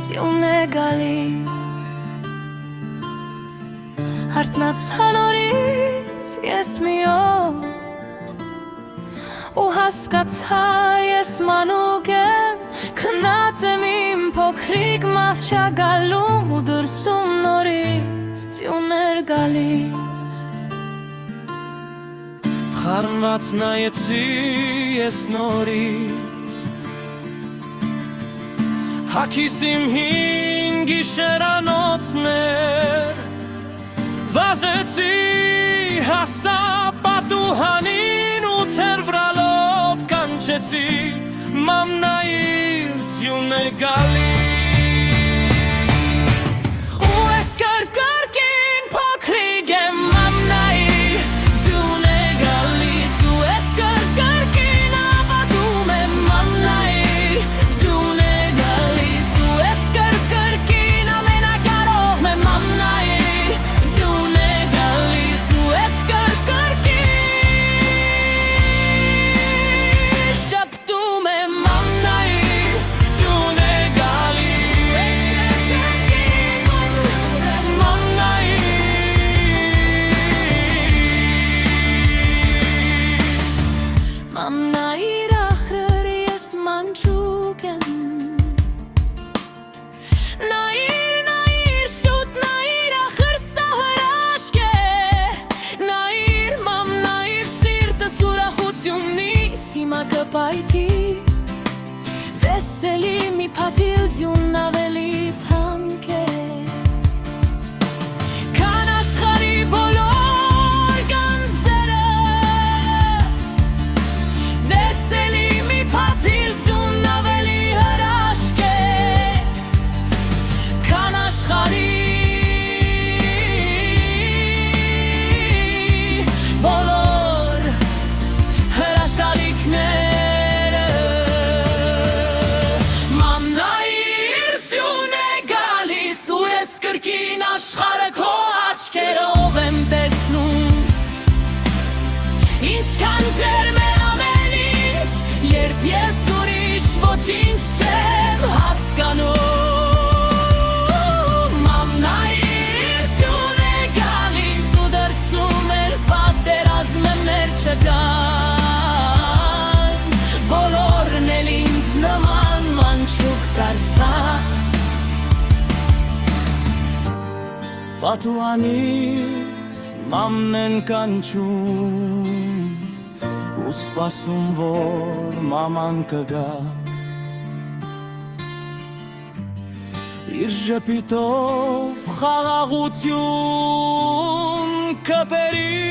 ձյուն է գալիս Հարտնացա նորից ես մի օր ու հասկացա ես մանուկ եմ Քնած եմ իմ փոքրիկ մահճագալում ու դրսում նորից ձյուն էր գալիս Խառնված նայեցի ես նորից Հագիս իմ հին գիշերանոցներ Վազեցի հասա պատուհանին ու թեր վրալով կանչեցի Մամնայիր ձյուն է գալիս Ու ես կրկրկին փոքրիկ եմ մամնայիր ձյուն է գալիս Ու ես կրկրկին ապատում եմ մամնայիր ձյուն է գալիս Ու ես կրկրկին ամենակարող եմ մամնայիր ձյուն է գալիս Ու ես կրկրկին շպտում եմ մամնայիր ձյուն է Մամնայիր ախր ես մանչուկ եմ Նայիր շուտ նայիր ախր սա հրաշք է Նայիր մամնայիր սիրտս ուրախությունից հիմա կպայթի Տեսելի մի փաթիլ ձյուն ավելի թանկ է Քան աշխարհի բոլոր գանձերը Տեսելի մի փաթիլ ձյուն ավելի հրաշք է Քան աշխարհի բոլոր հրաշալիքները Մամնայիր ձյուն է գալիս ու ես կրկին աշխարհը քո աչքերով եմ տեսնում Ինչքան ջերմ է ամեն ինչ, երբ ես ուրիշ ոչինչ չեմ հասկանում Մամնայիր ձյուն է գալիս ու դրսում էլ պատերազմներ չկան Բոլորն էլ ինձ նման մանչուկ դարձած Պատուհանից մամն են կանչում ու սպասում որ մաման կգա Իր ժպիտով խաղաղություն կբերի